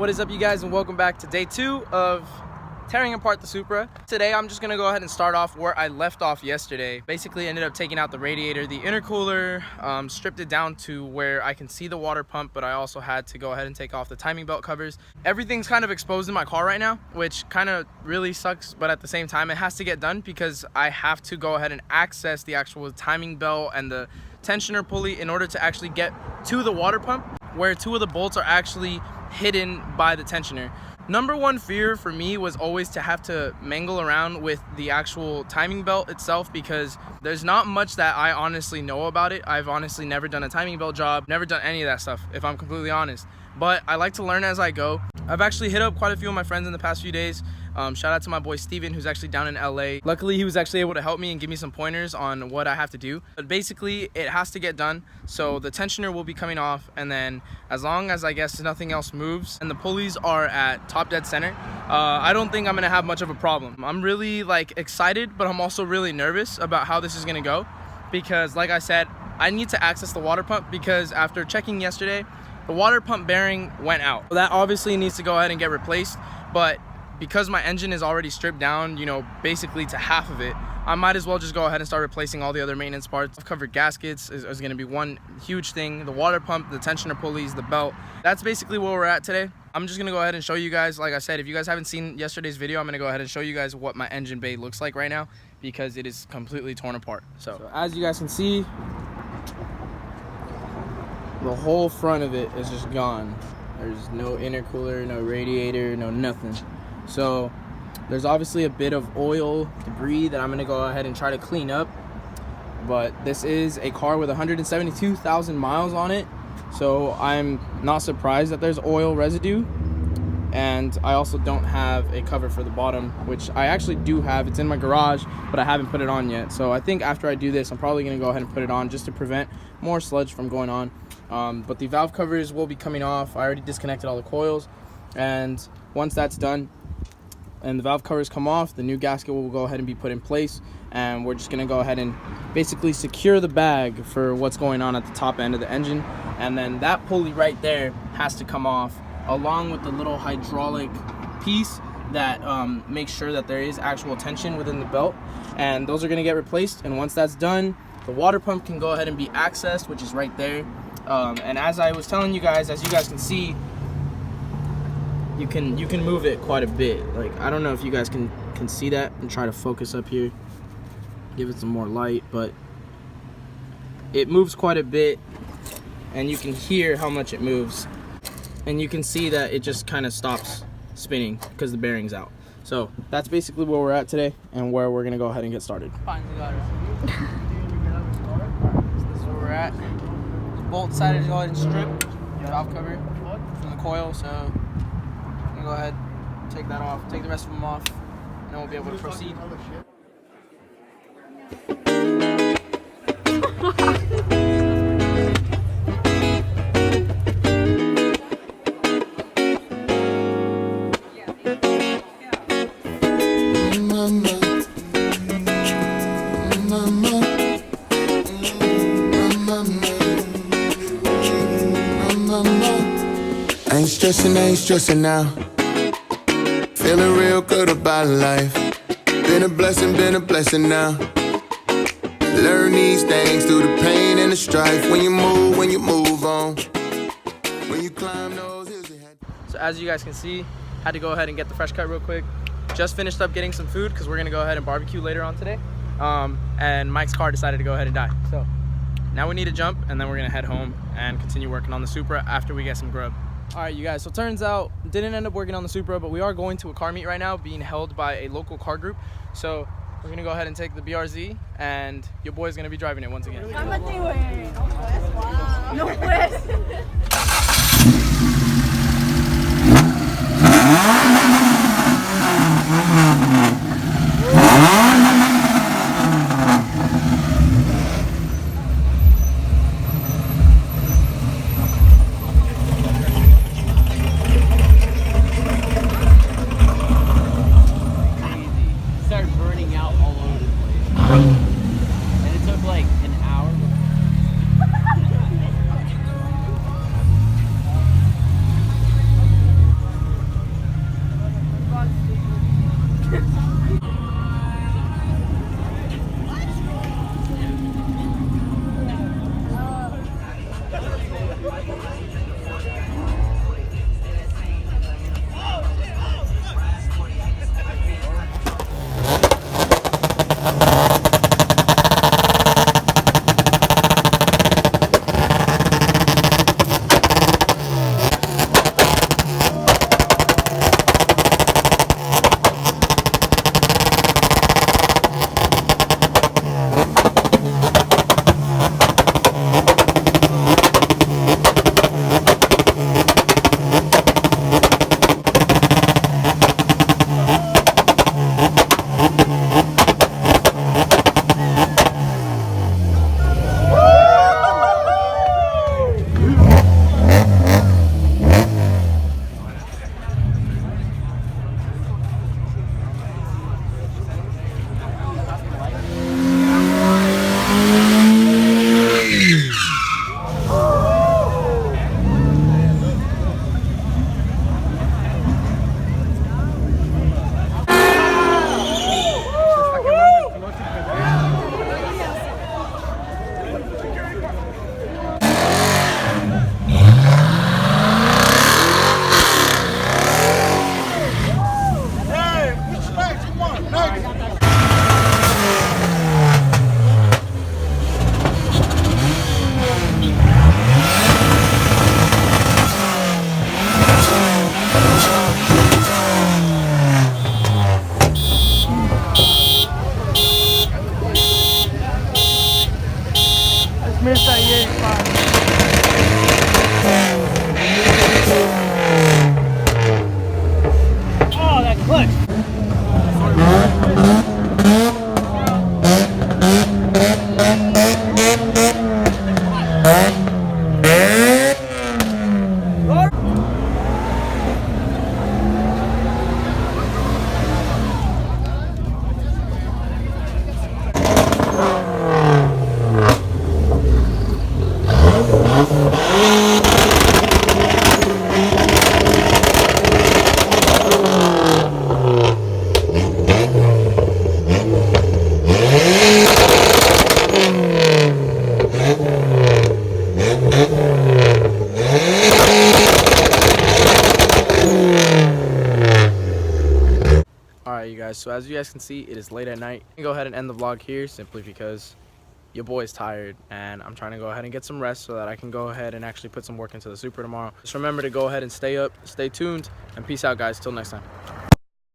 What is up, you guys, and welcome back to day 2 of tearing apart the Supra. Today I'm just gonna go ahead and start off where I left off yesterday. Basically ended up taking out the radiator, the intercooler, stripped it down to where I can see the water pump, but I also had to go ahead and take off the timing belt covers. Everything's kind of exposed in my car right now, which kind of really sucks, but at the same time it has to get done because I have to go ahead and access the actual timing belt and the tensioner pulley in order to actually get to the water pump, where 2 of the bolts are actually hidden by the tensioner. Number one fear for me was always to have to mangle around with the actual timing belt itself, because there's not much that I honestly know about it. I've honestly never done a timing belt job, never done any of that stuff, if I'm completely honest. But I like to learn as I go. I've actually hit up quite a few of my friends in the past few days. Shout out to my boy Steven, who's actually down in LA. Luckily, he was actually able to help me and give me some pointers on what I have to do. But basically, it has to get done. So the tensioner will be coming off, and then as long as I guess nothing else moves and the pulleys are at top dead center, I don't think I'm gonna have much of a problem. I'm really excited, but I'm also really nervous about how this is gonna go, because like I said, I need to access the water pump, because after checking yesterday, the water pump bearing went out. That obviously needs to go ahead and get replaced, but because my engine is already stripped down, you know, basically to half of it, I might as well just go ahead and start replacing all the other maintenance parts. I've covered gaskets is going to be one huge thing, the water pump, the tensioner pulleys, the belt. That's basically where we're at today. I'm just going to go ahead and show you guys, like I said, if you guys haven't seen yesterday's video, I'm going to go ahead and show you guys what my engine bay looks like right now, because it is completely torn apart. So as you guys can see, the whole front of it is just gone. There's no intercooler, no radiator, no nothing. So there's obviously a bit of oil debris that I'm gonna go ahead and try to clean up, but this is a car with 172,000 miles on it, so I'm not surprised that there's oil residue. And I also don't have a cover for the bottom, which I actually do have. It's in my garage, but I haven't put it on yet. So I think after I do this, I'm probably gonna go ahead and put it on just to prevent more sludge from going on. But the valve covers will be coming off. I already disconnected all the coils, and once that's done and the valve covers come off, the new gasket will go ahead and be put in place, and we're just gonna go ahead and basically secure the bag for what's going on at the top end of the engine. And then that pulley right there has to come off, along with the little hydraulic piece that makes sure that there is actual tension within the belt, and those are gonna get replaced. And once that's done, the water pump can go ahead and be accessed, which is right there. And as I was telling you guys, as you guys can see, you can move it quite a bit. Like, I don't know if you guys can see that, and try to focus up here, give it some more light, but it moves quite a bit, and you can hear how much it moves, and you can see that it just kind of stops spinning because the bearing's out. So that's basically where we're at today, and where we're gonna go ahead and get started. Finally got it. So this is where we're at. Bolt decided to go ahead and strip the valve cover from the coil, so I'm gonna go ahead and take that off, take the rest of them off, and then we'll be able to proceed. Ain't stressing now. Feeling real good about life. Been a blessing now. Learn these things through the pain and the strife. When you move on. When you climb those hills you had. So as you guys can see, had to go ahead and get the fresh cut real quick. Just finished up getting some food because we're gonna go ahead and barbecue later on today. And Mike's car decided to go ahead and die. So now we need to jump, and then we're gonna head home and continue working on the Supra after we get some grub. All right, you guys, so turns out didn't end up working on the Supra, but we are going to a car meet right now being held by a local car group. So we're gonna go ahead and take the BRZ, and your boy's gonna be driving it once again. No way. Alright, you guys, so as you guys can see, it is late at night. I'm gonna go ahead and end the vlog here simply because your boy's tired and I'm trying to go ahead and get some rest so that I can go ahead and actually put some work into the Supra tomorrow. Just remember to go ahead and stay up, stay tuned, and peace out, guys. Till next time.